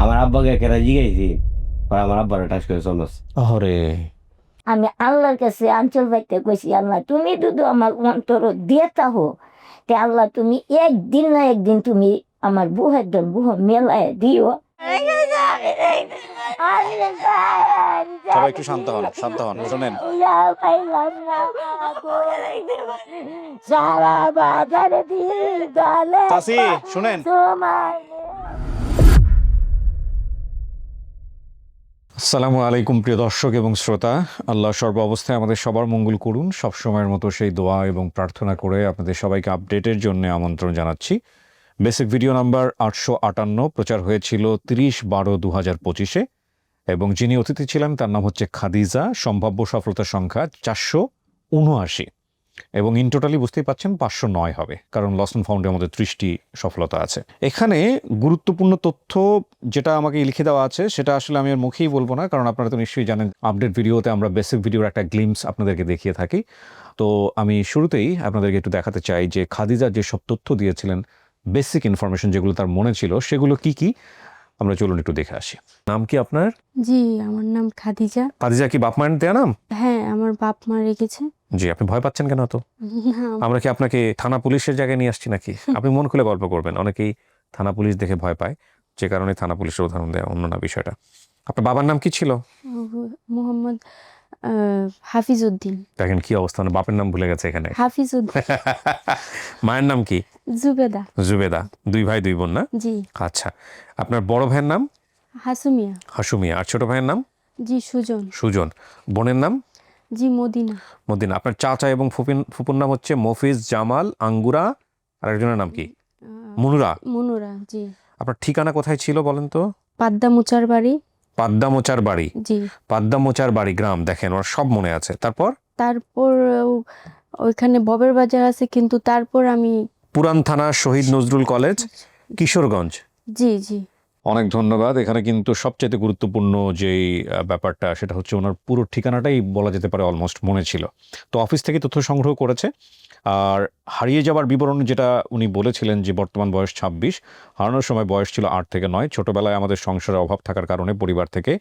আমার আব্বাকে কেরা জিগাইছি, আমার আব্বার টাচ করে চলস। আরে আমি আল্লাহর কাছে আঞ্চল বাইতে কইছি, আল্লাহ তুমি দুধু আমার অন্তর দিয়ে তাহো, তে আল্লাহ তুমি একদিন না একদিন তুমি আমার বুহের দন বুহ মেলায় দিও। সবাই একটু শান্ত হন, শান্ত হন, শোনেন। সারা বাজার দিল গালে চাচি শুনেন, আসসালামু আলাইকুম প্রিয় দর্শক এবং শ্রোতা। আল্লাহ সর্ব অবস্থায় আমাদের সবার মঙ্গল করুন, সব সময়ের মতো সেই দোয়া এবং প্রার্থনা করে আপনাদের সবাইকে আপডেটের জন্য আমন্ত্রণ জানাচ্ছি। বেসিক ভিডিও নাম্বার 858 প্রচার হয়েছিল 30/12/2025-এ এবং যিনি অতিথি ছিলেন তার নাম হচ্ছে খাদিজা। সম্ভাব্য সফলতার সংখ্যা 479 এবং ইন টোটালি বুঝতেই পাচ্ছেন 509 হবে, কারণ লস্ট অ্যান্ড ফাউন্ডের মধ্যে 30টি সফলতা আছে। এখানে গুরুত্বপূর্ণ তথ্য যেটা আমাকে লিখে দেওয়া আছে সেটা আসলে আমি আর মুখেই বলবো না, কারণ আপনারা তো নিশ্চয়ই জানেন আপডেট ভিডিওতে আমরা বেসিক ভিডিওর একটা গ্লিমস আপনাদেরকে দেখিয়ে থাকি। তো আমি শুরুতেই আপনাদেরকে একটু দেখাতে চাই যে খাদিজা যে সব তথ্য দিয়েছিলেন, বেসিক ইনফরমেশন যেগুলো তার মনে ছিল সেগুলো কি কি, আমরা চলুন একটু দেখে আসি। নাম কি আপনার? জি, আমার নাম খাদিজা। খাদিজা কি বাপ মায়ের দেয়া নাম? হ্যাঁ, আমার বাপ মা রেখেছে। জি, আপনি ভয় পাচ্ছেন কেন তো? না, আমরা কি আপনাকে থানা পুলিশের জায়গায় নিয়ে আসছি নাকি? আপনি মন খুলে গল্প করবেন। অনেকেই থানা পুলিশ দেখে ভয় পায়, যে কারণে থানা পুলিশের উদাহরণ দেয়, অন্য না বিষয়টা। আপনার বাবার নাম কি ছিল? মোহাম্মদ হাফিজউদ্দিন। দেখেন কি অবস্থা, বাপের নাম ভুলে গেছে এখানে। হাফিজউদ্দিন। মায়ের নাম কি? জুবেদা। জুবেদা। 2 ভাই 2 বোন না? জি। আচ্ছা, আপনার বড় ভাইয়ের নাম? হাসুমিয়া। হাসুমিয়া। আর ছোট ভাইয়ের নাম? জি, সুজন। সুজন। বোনের নাম? জি, মদিনা। মদিনা। আপনার চাচা এবং ফুপুর নাম হচ্ছে মফিজ, জামাল, আঙ্গুরা, আর একজনের নাম কি? মুনুরা। মুনুরা। জি। আপনার ঠিকানা কোথায় ছিল বলেন তো? পাদ্দামুচার বাড়ি। পাদ্দামোচার বাড়ি। জি। পাদ্দামোচার বাড়ি গ্রাম, দেখেন ওর সব মনে আছে। তারপর ওইখানে ববের বাজার আছে, কিন্তু তারপর আমি পুরান থানা শহীদ নজরুল কলেজ, কিশোরগঞ্জ। জি জি। অনেক ধন্যবাদ। এখানে কিন্তু সবচেয়ে গুরুত্বপূর্ণ যেই ব্যাপারটা সেটা হচ্ছে ওনার পুরো ঠিকানাটাই বলা যেতে পারে অলমোস্ট মনে ছিল। তো অফিস থেকে তথ্য সংগ্রহ করেছে। আর হারিয়ে যাওয়ার বিবরণ যেটা উনি বলেছিলেন যে বর্তমান বয়স 26, হারানোর সময় বয়স ছিল 8 থেকে 9। ছোটবেলায় আমাদের সংসারের অভাব থাকার কারণে পরিবার থেকে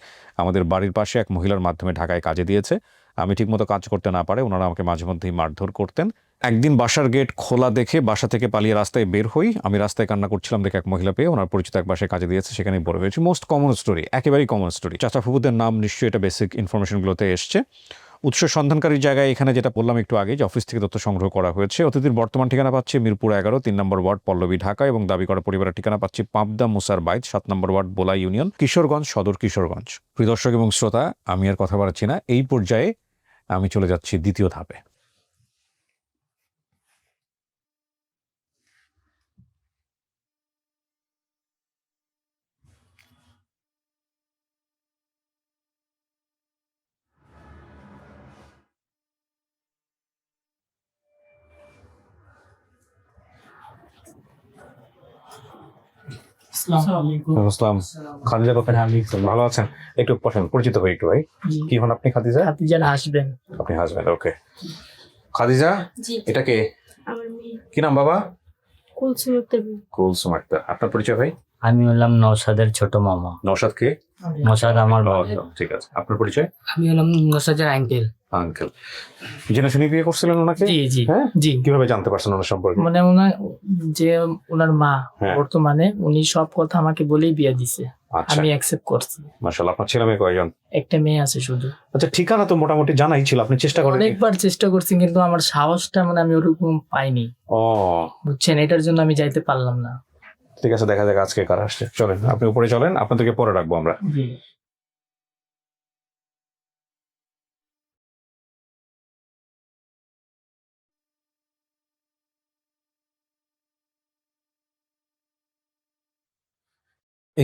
আমাদের বাড়ির পাশে এক মহিলার মাধ্যমে ঢাকায় কাজে দিয়েছে। আমি ঠিকমতো কাজ করতে না পারে ওনারা আমাকে মাঝে মধ্যেই মারধর করতেন। একদিন বাসার গেট খোলা দেখে বাসা থেকে পালিয়ে রাস্তায় বের হই। আমি রাস্তায় কান্না করছিলাম দেখে এক মহিলা পেয়ে ওনার পরিচিত এক বাসায় কাজে দিয়েছে, সেখানেই বড় হয়েছি। মোস্ট কমন স্টোরি, একেবারেই কমন স্টোরি। চাচা ফুফুদের নাম নিশ্চয়ই এটা বেসিক ইনফরমেশনগুলোতে এসছে। উৎস সন্ধানকারীর জায়গায় এখানে যেটা বললাম একটু আগে, যে অফিস থেকে তথ্য সংগ্রহ করা হয়েছে। অতিথির বর্তমান ঠিকানা পাচ্ছি মিরপুর 11, 3 নম্বর ওয়ার্ড, পল্লবী, ঢাকা, এবং দাবি করা পরিবারের ঠিকানা পাচ্ছি পাবদা মুসার বাইত, 7 নম্বর ওয়ার্ড, বোলা ইউনিয়ন, কিশোরগঞ্জ সদর, কিশোরগঞ্জ। প্রিয় দর্শক এবং শ্রোতা, আমি আর কথা বাড়াচ্ছি না, এই পর্যায়ে আমি চলে যাচ্ছি দ্বিতীয় ধাপে। আসসালাম। খাদিজা কোথায়? ভালো আছেন? একটু পরিচিত হই একটু ভাই। কি হন আপনি? খাদিজা? খাদিজার হাসবেন। আপনি হাজবেন্ড, ওকে। খাদিজা, এটা কে? আমার মেয়ে কি নাম বাবা? কুলসুম আক্তার। কুলসুম আক্তার। আপনার পরিচয় ভাই? আমি হলাম নওশাদের ছোট মামা। নওশাদ কে? নওশাদ আমার বাবা। ঠিক আছে। আপনার পরিচয়? আমি হলাম নসাজের আঙ্কেল। আঙ্কেল। জেনে শুনে বিয়ে করছিলেন ওনাকে? জি জি হ্যাঁ? জি। কিভাবে জানতে পারছেন ওনার সম্পর্কে? মানে ওনার মা হ্যাঁ। বর্তমানে উনি সব কথা আমাকে বলেই বিয়ে দিছে, আচ্ছা, আমি অ্যাকসেপ্ট করছি। মাশাআল্লাহ। আপনার ছেলে মেয়ে কয়জন? একটা মেয়ে আছে শুধু। আচ্ছা, ঠিকানা তো মোটামুটি জানাই ছিল, আপনি চেষ্টা করেন? অনেকবার চেষ্টা করছি, কিন্তু আমার সাহসটা মানে আমি ওরকম পাইনি, ও বুঝছেন, এটার জন্য আমি যাইতে পারলাম না। ঠিক আছে, দেখা যাক আজকে কারা আসছে। চলেন, আপনি উপরে চলেন, আপনাদেরকে পরে রাখবো আমরা। জি।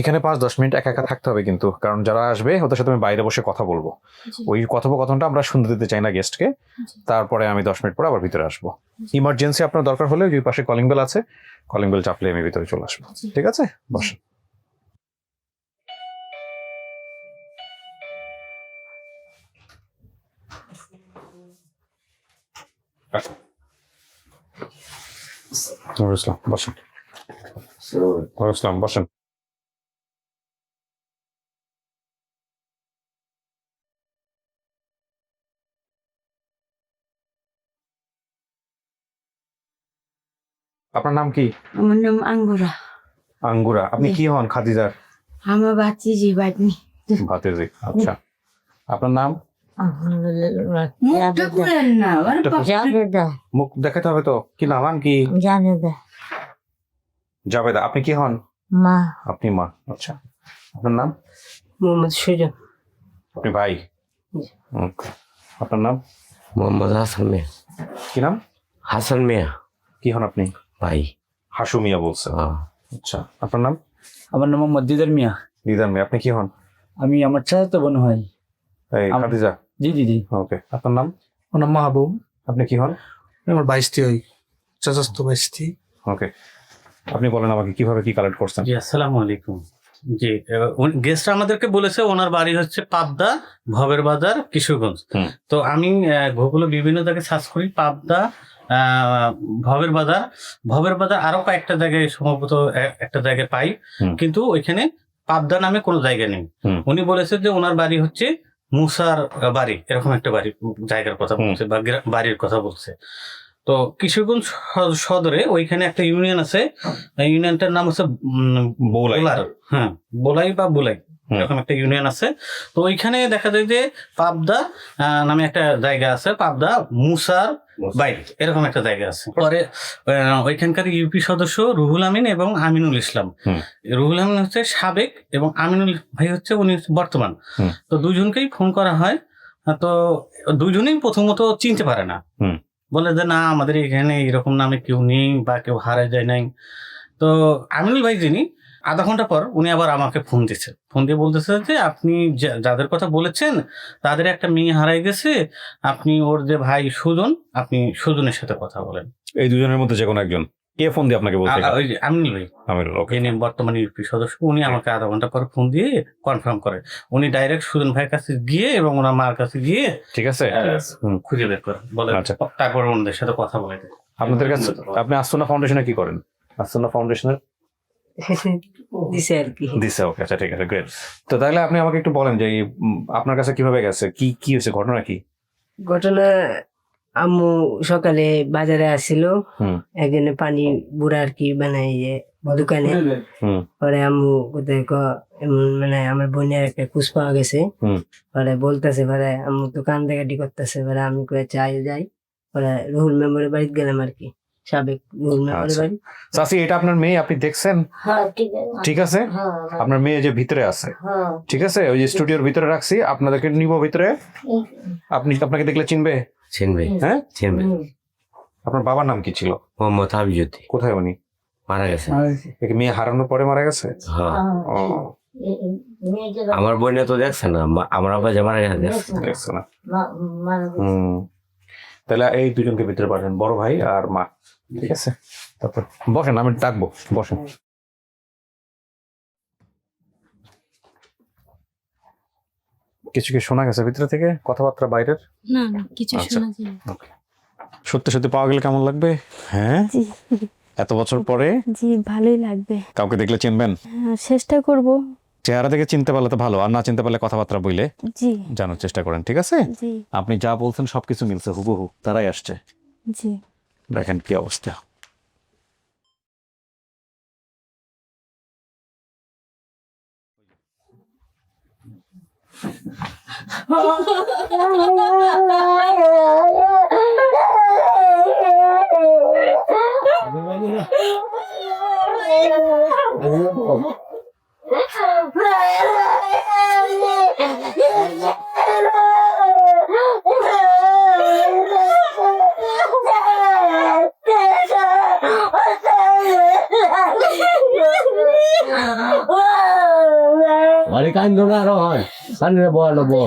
এখানে 5-10 মিনিট একা একা থাকতে হবে কিন্তু, কারণ যারা আসবে ওদের সাথে আমি বাইরে বসে কথা বলবো। ওই কথোপকথনটা আমরা শুনতে দিতে চাই না গেস্টকে। তারপরে আমি 10 মিনিট পরে আবার ভিতরে আসবো। ইমার্জেন্সি আপনার দরকার হলে ওই পাশে কলিং বেল আছে, কলিং বেল চাপলে আমি ভিতরে চলে আসবো। ঠিক আছে, বসেন। ইসলাম বসেন, ইসলাম বসেন। আপনার নাম কি? আমার নাম আঙ্গুরা। আঙ্গুরা। আপনি কি হন খাদিজার? আমার বাতিজি বাটনি। ভাতিজি। আচ্ছা, আপনার নাম? মুখটা খুলেন না, আবার জাবেদা। মুখ দেখাতে হবে তো। কি নাম কি? জাবেদা। জাবেদা। আপনি কি হন? মা। আপনি মা। আচ্ছা, আপনার নাম? মোহাম্মদ সুজন। আপনি ভাই? Okay. আপনার নাম? মোহাম্মদ হাসান মিয়া। কি নাম? হাসান মিয়া। কি হন আপনি? ভাই। হাসু মিয়া বলছে। আচ্ছা, আপনার নাম? আমার নাম মোহাম্মদ দিদার মিয়া। দিদার মিয়া। আপনি কি হন? আমি আমার চাচাতো বোন হয়। এই খাদিজা। জি জি জি। ওকে, আপনার নাম? আমার নাম মাহবুব। আপনি কি হন? আমার 22টি হয়, চাচাস্ত 22টি। ওকে, আপনি বলেন আমাকে কিভাবে কি কালেক্ট করছেন? জি আসসালামু আলাইকুম। জি গেস্ট আমাদেরকে বলেছে ওনার বাড়ি হচ্ছে পাবদা, ভবের বাজার, কিশোরগঞ্জ। তো আমি গুগলে বিভিন্ন জায়গায় সার্চ করি পাবদা, ভবের বাজার, ভবের বাজার আরো কয়েকটা জায়গায় সম্ভবত একটা জায়গায় পাই, কিন্তু ওইখানে পাবদা নামে কোনো জায়গা নেই। উনি বলেছে যে ওনার বাড়ি হচ্ছে মুসার বাড়ি, এরকম একটা বাড়ি জায়গার কথা বলছে বা বাড়ির কথা বলছে। তো কিশোরগঞ্জ সদরে ওইখানে একটা ইউনিয়ন আছে, ইউনিয়নটার নাম হচ্ছে বৌলাই। হ্যাঁ, বোলাই বা বুলাই, এরকম একটা ইউনিয়ন আছে। তো ওইখানে দেখা যায় যে পাবদা নামে একটা জায়গা আছে, পাবদা মুসার বাইর, এরকম একটা জায়গা আছে। পরে ওইখানকার ইউপি সদস্য রুহুল আমিন এবং আমিনুল ইসলাম। রুহুল আমিন হচ্ছে সাবেক এবং আমিনুল ভাই হচ্ছে উনি বর্তমান। তো দুজনকেই ফোন করা হয়। তো দুজনেই প্রথমত চিনতে পারে না, বলে যে না আমাদের এখানে এরকম নামে কেউ নেই বা কেউ হারায় যায় নাই। তো আমিনুল ভাই যিনি, আধা ঘন্টা পর উনি আবার আমাকে ফোন দিচ্ছে, ফোন দিয়ে বলতেছে যে আপনি যাদের কথা বলেছেন তাদের একটা মেয়ে হারাই গেছে, আপনি ওর যে ভাই সুজন, আপনি সুজনের সাথে কথা বলেন। এই দুজনের মধ্যে যে কোনো একজন। কে ফোন দিয়ে আপনাকে বলছে? ওই যে আমিনুল ভাই, ওকে, ইনি বর্তমানে ইউপি সদস্য। উনি আমাকে আধা ঘন্টা পর ফোন দিয়ে কনফার্ম করে। উনি ডাইরেক্ট সুজন ভাইয়ের কাছে গিয়ে এবং ওনার মার কাছে গিয়ে ঠিক আছে, খুঁজে বের করে বলে, আচ্ছা। তারপর ওনাদের সাথে কথা বলে। আপনাদের কাছে আপনি আস্তনা ফাউন্ডেশনে কি করেন? আস্তনা ফাউন্ডেশনের দিছে আর কি। দিছে। ওকে, আচ্ছা ঠিক আছে, গ্রেট। তো তাহলে আপনি আমাকে একটু বলেন যে আপনার কাছে কিভাবে গেছে, কি কি হয়েছে, ঘটনা কি? ঘটনা, আম্মু সকালে বাজারে আসছিল, একজনে পানি বুড়া আর কি বানাই দোকানে। পরে আম্মু কোথায় মানে আমার বোনের একটা কুচ পাওয়া গেছে। পরে বলতেছে, পরে আম্মু দোকান দেখাটি করতেছে, পরে আমি কয়ে চাই যাই। পরে রুহুল মেম্বারের বাড়িতে গেলাম আর কি, সাবেক রুহুল মেম্বারের বাড়ি। চাচি, এটা আপনার মেয়ে, আপনি দেখছেন? হ্যাঁ ঠিক আছে। ঠিক আছে, আপনার মেয়ে যে ভিতরে আছে, ঠিক আছে, ওই যে স্টুডিওর ভিতরে রাখছি, আপনাদেরকে নিব ভিতরে। আপনি আপনাকে দেখলে চিনবে? চিনবে। হ্যাঁ চিনবে। আপনার বাবার নাম কি ছিল? মোহাম্মদ হাবিজুদ্দি। কোথায় উনি? মারা গেছে। মেয়ে হারানোর পরে মারা গেছে? হ্যাঁ। ও, আমার বোনে তো দেখছে না, আমার আব্বা যে মারা গেছে দেখছে না। তাহলে এই দুজনকে ভিতরে পাঠান, বড় ভাই আর মা। ঠিক আছে, তারপর বসেন, আমি ডাকবো, বসেন। কিছু কি শোনা গেছে ভিতরে থেকে, কথাবার্তা বাইরের? না না, কিছু আচ্ছা। শোনা যায় না। সত্যি সত্যি পাওয়া গেলে কেমন লাগবে? হ্যাঁ, জি এত বছর পরে জি, ভালোই লাগবে। কাউকে দেখলে চিনবেন? চেষ্টা করব। চেহারা থেকে চিনতে পারলে তো ভালো, আর না চিনতে পারলে কথাবার্তা বইলে জি জানার চেষ্টা করেন। ঠিক আছে, জি আপনি যা বলছেন সবকিছু মিলছে হুবহু, তারাই আসছে। জি। দেখেন কি অবস্থা। আরে কান্দো না, আরো হয় কান্দে বলো বো।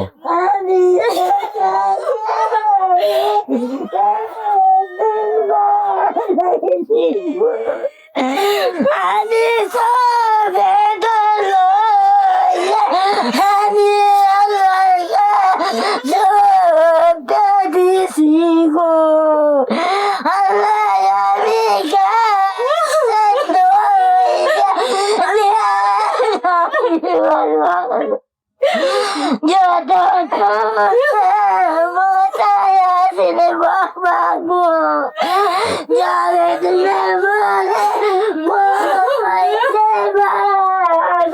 Allah যত কোথায় আসলে বাবা গো যাবে তুমি বলে বড় হয়েছে আমার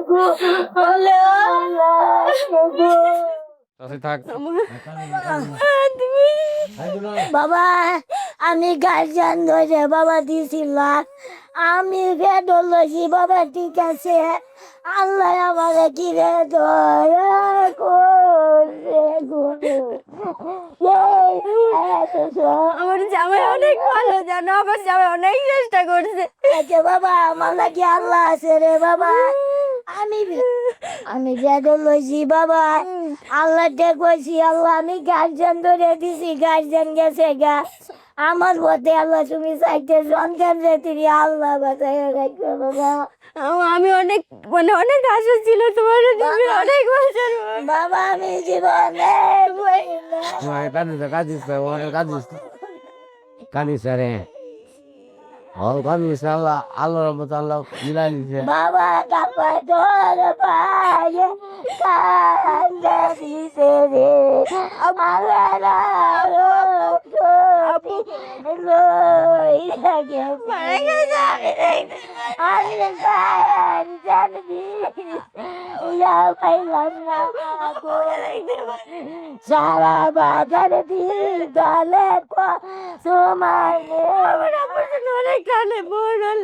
গো থাক বাবা আমি গার্জিয়ান ধরে বাবা দিছিলাম আমি বেডল লইছি বাবা ঠিক আছে আল্লাহ আমাকে কিনে দয়া করছে আমার জামাই অনেক ভালো জানো, আমার জামাই অনেক চেষ্টা করছে। আচ্ছা বাবা আমার নাকি আল্লাহ আছে রে বাবা আমি বেডল লইছি বাবা আল্লাহ দেখছি আল্লাহ আমি গার্জিয়ান ধরে দিছি গার্জিয়ান গেছে গা আমার মতে আল্লাহ তুমি চাইতে সন্তান রে তুমি আল্লাহ বাঁচাই রাখবে বাবা আমি অনেক অনেক আশা ছিল তোমার, তুমি অনেক বছর বাবা আমি জীবনে কানিস রে কানিস আল্লাহ আল্লাহর মতো আল্লাহ মিলাই দিছে বাবা কাপা তোর পায়ে কান্দে দিছে রে আমার লই লাগে মারা গেছে আমি জানি ইয়া পাইলাম না সারা বাজার দিন গালে সময় অনেক কানে বড়ল।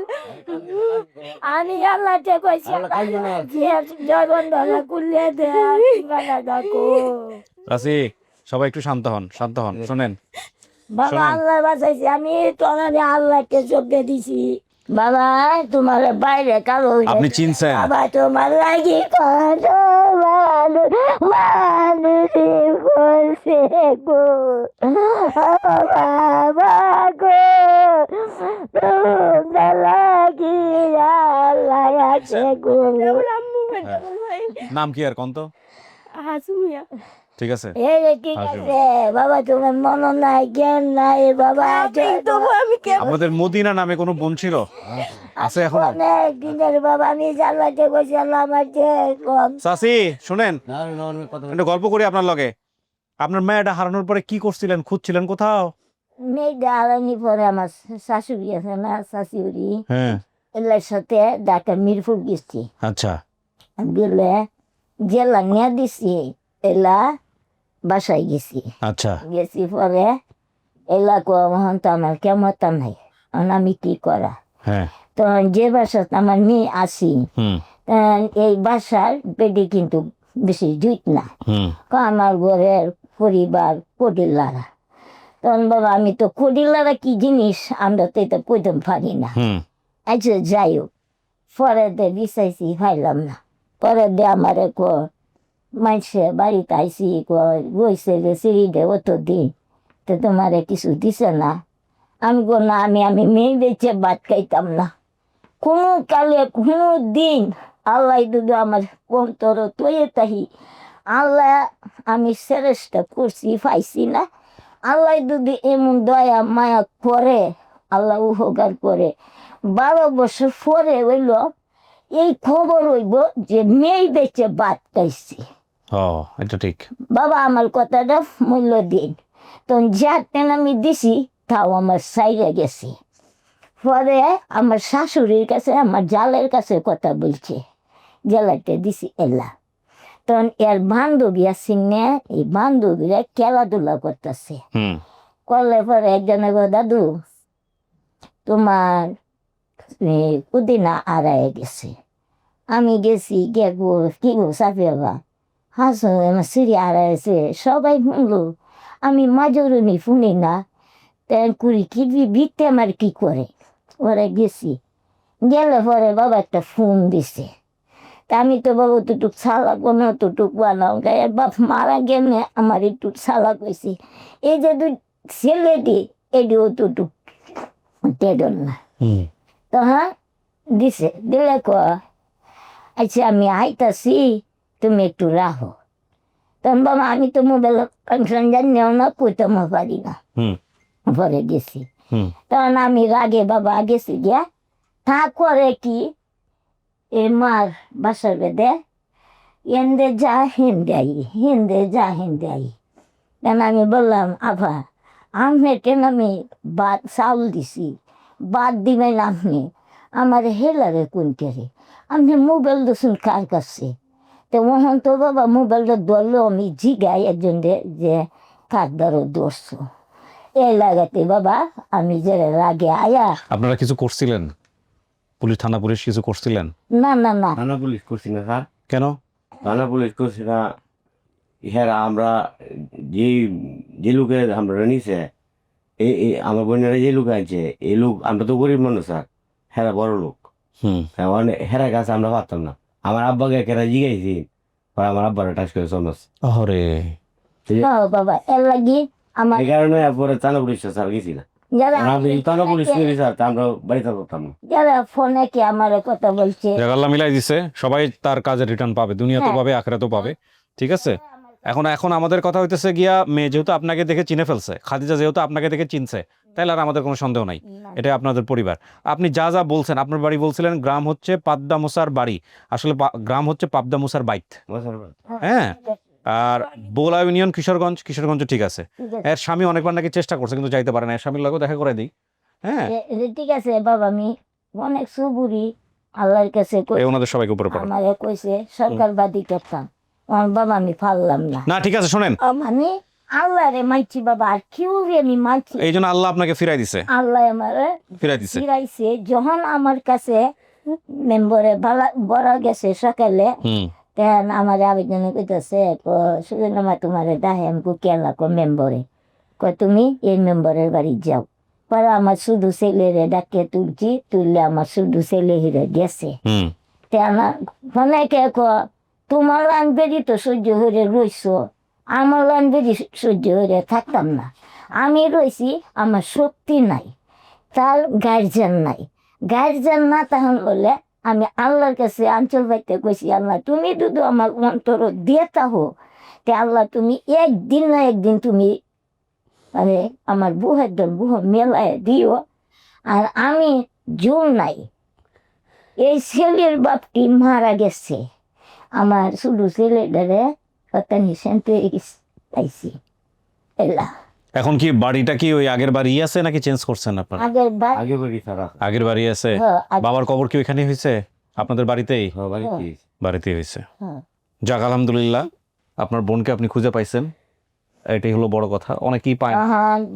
আমি আল্লাহকে কইছি জগন ধরা কুলিয়ে দে দেখো রাসি সবাই একটু শান্ত হন, শান্ত হন, শোনেন। বাবা আল্লাহ বাঁচাইছি আমি তোমার আল্লাহকে চোখে দিছি বাবা তোমার বাইরে কালো আপনি চিনছেন? বাবা তোমার লাগি কত মানুষ বলছে গো বাবা গো তোমার লাগি আল্লাহ আছে গো নাম কি আর কন্ত? হাসুমিয়া ঠিক আছে, এই রে ঠিক আছে বাবা তোমার মন নাই জ্ঞান নাই বাবা তবু আমি আমাদের মদিনা নামে কোনো বোন ছিল? আছে এখন? অনেক দিনের বাবা আমি জানলাতে বসে আল্লাহ আমার যে কম চাচি শুনেন, একটা গল্প করি আপনার লগে। আপনার মেয়েটা হারানোর পরে কি করছিলেন? খুঁজছিলেন কোথাও? মেয়েটা আলানি পরে আমার শাশুড়ি আছে না শাশুড়ি হ্যাঁ, এলার সাথে ঢাকা মিরপুর গেছি আচ্ছা, গেলে জেলা নিয়ে দিছি এলা বাসায় গেছি আচ্ছা, গেছি পরে এলা কখন তো আমার কেমন নাই আমি কি করা হ্যাঁ, তখন যে বাসাত আমার মেয়ে আসি হুম, এই বাসার বেডি কিন্তু বেশি জুইত না হুম, আমার ঘরের পরিবার কডিলারা তখন বাবা আমি তো কডিলারা কি জিনিস আমরা তো এটা কইতে পারি না হুম, আচ্ছা যাই হোক পরে দে বিচাইছি পাইলাম না পরে দে আমার মানুষে বাড়িতে আইসি গইছে যে সিঁড়ি দে অত দিন তো তোমারে কিছু দিছে না আমি গো না আমি মেয়ে বেঁচে ভাত খাইতাম না কোনো কালে কোনো দিন আল্লাহ দুধু আমার অন্তর তৈয়ে তাহি আল্লাহ আমি চেষ্টা করছি পাইছি না আল্লাহ দুধু এমন দয়া মায়া করে আল্লাহ উপকার করে 12 বছর পরে হইল এই খবর হইব যে মেয়ে বেঁচে ভাত খাইছি ও এটা ঠিক। বাবা আমার কথাটা মূল্য দিন তখন যাতেন আমি দিছি তাও আমার সাইরে গেছি পরে আমার শাশুড়ির কাছে আমার জালের কাছে কথা বলছে জেলাতে দিছি এলা তখন এর বান্ধবী আছে না এই বান্ধবীরা খেলাধুলা করতেছে হুম, করলে পরে একজনে গো দাদু তোমার পুদিনা আড়ায় গেছে আমি গেছি গে গো কি গো সাফিয়া হাসো আমার সিঁড়ি আড়াইছে সবাই শুনলো আমি মাজরুনি শুনি না তেন কুড়ি কি ভিত্তে আমার কি করে ওরা গেছি গেলে পরে বাবা একটা ফোন দিছে তা আমি তো বাবা অতটুক সালাক বানাও অতটুক বানাও গায়ের বাপ মারা গেলে আমার একটু সালাক হয়েছে এই যে দুই ছেলেটি এটি অতটুক টেডন না হুম, তো হ্যাঁ দিছে দিলে ক আচ্ছা আমি আইতাছি তুমি একটু রাখো তখন বাবা আমি তো মোবাইল ফাংশন জানিও না কইতাম পারি না হুম, পরে গেছি হুম, তখন আমি রাগে বাবা গেছি গিয়া তা করে কি এ মার বাসার বেদে হিন্দে যা হিন্দে আই কেন আমি বললাম আভা আমি কেন আমি ভাত চাউল দিছি ভাত দিবেন আপনি আমার হেলারে কোনকে রে আপনি মোবাইল দিচ্ছেন কার কাছে তো ওহন তো বাবা মোবাইলটা ধরলো আমি জিগাই একজন যে কার দ্বারা ধরছো এই লাগাতে বাবা আমি যে রাগে আয়া আপনারা কিছু করছিলেন? থানা পুলিশ কিছু করছিলেন? না না না থানা পুলিশ করছি না স্যার, কেন? থানা পুলিশ করছি না। হ্যাঁ আমরা যে লোকে আমরা নিছে আমার বোনেরা যে লোক আনছে এই লোক আমরা তো গরিব মানুষ স্যার, হেরা বড় লোক। হেরা কাছে আমরা পারতাম না। আমার আব্বাকে কেরা জিগাইছি, আমার আব্বারা টাচ করে চলস। আরে বাবা এর লাগি আমার এই কারণে পরে থানা পুলিশ স্যার গেছি না। যারা থানা পুলিশ করি স্যার, তা আমরা বাড়িতে করতাম না। যারা ফোনে কি আমার কথা বলছে আল্লাহ মিলাই দিছে, সবাই তার কাজে রিটার্ন পাবে, দুনিয়াতেও হ্যাঁ। পাবে আখিরাতেও পাবে। ঠিক আছে, এখন আমাদের কথা হইতেছে গিয়া মেয়ে যেহেতু আপনাকে দেখে চিনে ফেলছে, খাদিজা যেহেতু আপনাকে দেখে চিনছে, তাইলে আর আমাদের কোনো সন্দেহ নাই, এটা আপনাদের পরিবার। আপনি যা যা বলছেন, আপনার বাড়ি বলছিলেন গ্রাম হচ্ছে পাবদা মুসার বাড়ি, আসলে গ্রাম হচ্ছে পাবদা মুসার বাইত। হ্যাঁ, আর বোলা ইউনিয়ন কিশোরগঞ্জ ঠিক আছে। এর স্বামী অনেকবার নাকি চেষ্টা করছে কিন্তু যাইতে পারে না, এর স্বামীর লগেও দেখা করে দিই। হ্যাঁ ঠিক আছে বাবা, আমি অনেক সুবুরি আল্লাহর কাছে এই ওনাদের সবাইকে উপরে পড়ো। আমারে কইছে সরকারবাদী করতাম, আমার বাবা আমি পারলাম না। না ঠিক আছে, শোনেন, আমি আল্লাহরে মানছি বাবা, আর কেউ আমি মানছি। এই জন্য আল্লাহ আপনাকে ফিরাই দিছে, আল্লাহ আমারে ফিরাই দিছে। ফিরাইছে। যখন আমার কাছে মেম্বরে বড় গেছে সকালে, তখন আমার আবেদনে কইতেছে সুজনমা তোমার ডাহে আমি কেলা কো মেম্বরে কয় তুমি এই মেম্বরের বাড়ি যাও। পরে আমার শুধু ছেলেরে ডাকে তুলছি, তুললে আমার শুধু ছেলে হিরে গেছে। অনেকে তোমার লাইন বেরি তো সহ্য হয়ে রইছ, আমার লাইন বেরি সহ্য হয়ে থাকতাম না। আমি রইছি, আমার শক্তি নাই, তার গার্জেন নাই। গার্জেন না তখন বলে আমি আল্লাহর কাছে আঞ্চল বাইতে কইছি, আল্লাহ তুমি দুধু আমার অন্তর দিয়ে তাহো, তে আল্লাহ তুমি একদিন না একদিন তুমি মানে আমার বুহের বুহ মেলায় দিও। আর আমি জোর নাই, এই ছেলের বাপটি মারা গেছে, আমার শুধু ছেলেটারে কতানি সেন্টে আইছি এলা। এখন কি বাড়িটা কি ওই আগের বাড়ি আছে নাকি চেঞ্জ করছেন আপনারা? আগে বাড়ি ছাড়া আগের বাড়ি আছে। বাবার কবর কি ওইখানে হয়েছে আপনাদের বাড়িতেই? বাড়িতেই হয়েছে। যাক আলহামদুলিল্লাহ, আপনার বোনকে আপনি খুঁজে পাইছেন, এটাই হলো বড় কথা। অনেকেই পায় না।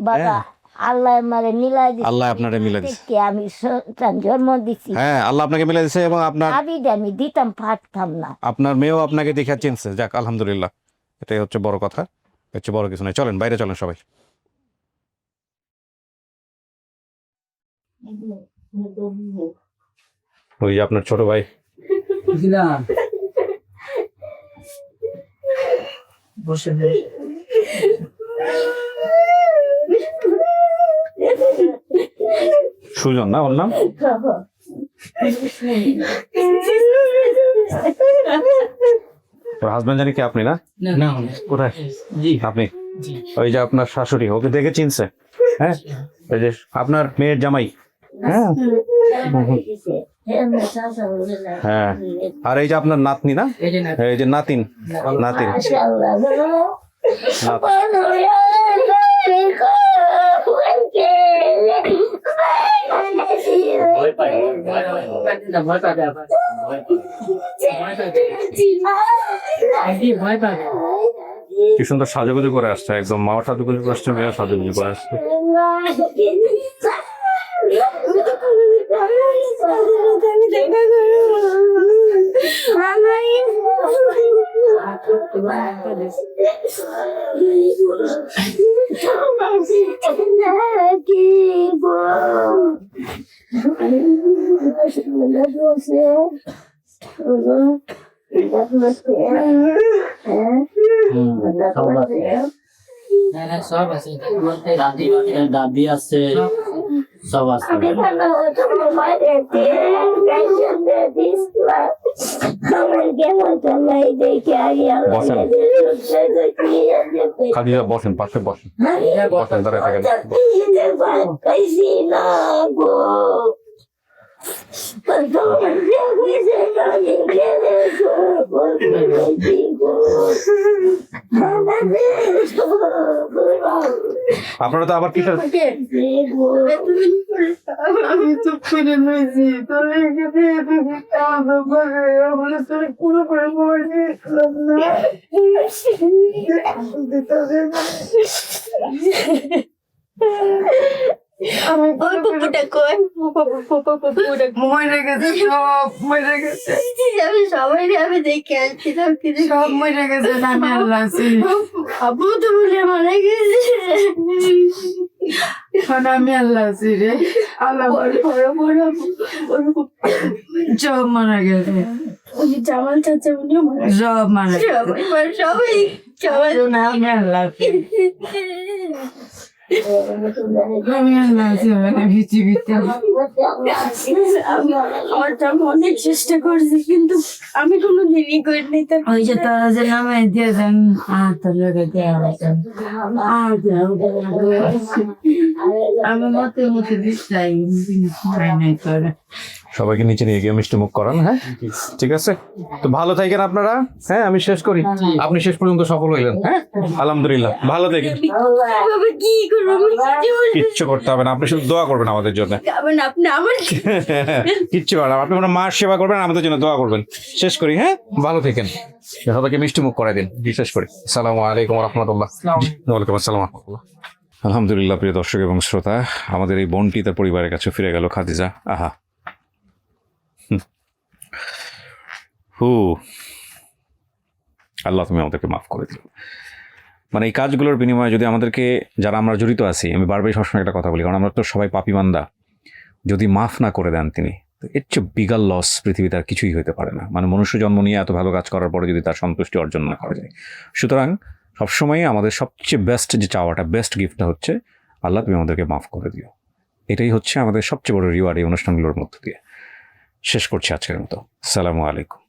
বাবা আল্লাহ আমারে মিলাই দিছে, আল্লাহ আপনারে মিলাই দিছে। আমি সন্তান জন্ম দিছি, হ্যাঁ আল্লাহ আপনাকে মিলাই দিছে এবং আপনার আমি দিতাম পারতাম না। আপনার মেয়েও আপনাকে দেখে চিনছে। যাক আলহামদুলিল্লাহ, এটাই হচ্ছে বড় কথা, হচ্ছে বড় কিছু নাই। চলেন বাইরে চলেন সবাই। ওই যে আপনার ছোট ভাই। বসে সুজন না ওর নাম? তোর হাজবেন্ড জানি কি আপনি না? না কোথায়? জি আপনি? জি ওই যে আপনার শাশুড়ি, ওকে দেখে চিনছে? হ্যাঁ, ওই যে আপনার মেয়ের জামাই। হ্যাঁ হ্যাঁ, আর এই যে আপনার নাতনি না, এই যে না এই যে নাতিন, নাতিন। ভয় পাবে আবার, ভয় পাবে। কি সুন্দর সাজুগুজু করে আসছে, একদম মাও সাজুগুজু করে আসছে, মেয়েও সাজুগুজু করে আসছে। সব আছে, দাদি আছে, সব আছে। খাদিজা বসেন, পাশে বসেন, বসেন, দাঁড়ায় থাকেন। আপনারা তো আবার কিসের আমি চুপ করে রয়েছি তোর আমরা তোর পুরো করে পড়ে আমি পুপুটা কই মরে গেছে সব মরে গেছে আমি সবাই আমি দেখে আসছিলাম সব মরে গেছে আমি আল্লাহ আবু তো বলে মারা গেছে আমি আল্লাহ আছি রে আল্লাহ সব মারা গেছে জামাল চাচা উনিও সব মারা গেছে সবাই সবাই আমি আল্লাহ আমার জামা অনেক চেষ্টা করছি কিন্তু আমি কোনো দিনই করিনি ওই যে তারা যে নামাই দিয়েছেন তোর লোকে আমি মতে মতে দিচ্ছাই নাই করে সবাইকে নিচে নিয়ে গিয়ে মিষ্টি মুখ করান, হ্যাঁ ঠিক আছে। তো ভালো থাকেন আপনারা, হ্যাঁ আমি শেষ করি, আপনি শেষ পর্যন্ত সফল হইলেন, হ্যাঁ আলহামদুলিল্লাহ, ভালো থাকেন। কি করবো কিচ্ছু করতে হবে না, আপনি শুধু দোয়া করবেন আমাদের জন্য। আপনি আমার কিচ্ছু করেন, আপনি আমার মার সেবা করবেন, আমাদের জন্য দোয়া করবেন। শেষ করি, হ্যাঁ ভালো থাকেন, সবাইকে মিষ্টি মুখ করাই দিন, শেষ করি। আসসালামু আলাইকুম রহমতুল্লাহ। ওয়ালাইকুম আসসালাম রহমতুল্লাহ। আলহামদুলিল্লাহ প্রিয় দর্শক এবং শ্রোতা, আমাদের এই বোনটি তার পরিবারের কাছে ফিরে গেল, খাদিজা। আহা আল্লাহ তুমি আমাদেরকে মাফ করে দিও। মানে এই কাজগুলোর বিনিময়ে যদি আমাদেরকে, যারা আমরা জড়িত আছি, আমি বারবারই সবসময় একটা কথা বলি, কারণ আমরা তো সবাই পাপী বান্দা, যদি মাফ না করে দেন তিনি, তো এর চেয়ে বিগাল লস পৃথিবীতে আর কিছুই হতে পারে না। মানে মনুষ্য জন্ম নিয়ে এত ভালো কাজ করার পরে যদি তার সন্তুষ্টি অর্জন না করা যায়। সুতরাং সবসময় আমাদের সবচেয়ে বেস্ট যে চাওয়াটা, বেস্ট গিফটটা হচ্ছে আল্লাহ তুমি আমাদেরকে মাফ করে দিও। এটাই হচ্ছে আমাদের সবচেয়ে বড় রিওয়ার্ড এই অনুষ্ঠানগুলোর মধ্য দিয়ে। শেষ করছি আজকের মতো। আসসালামু আলাইকুম।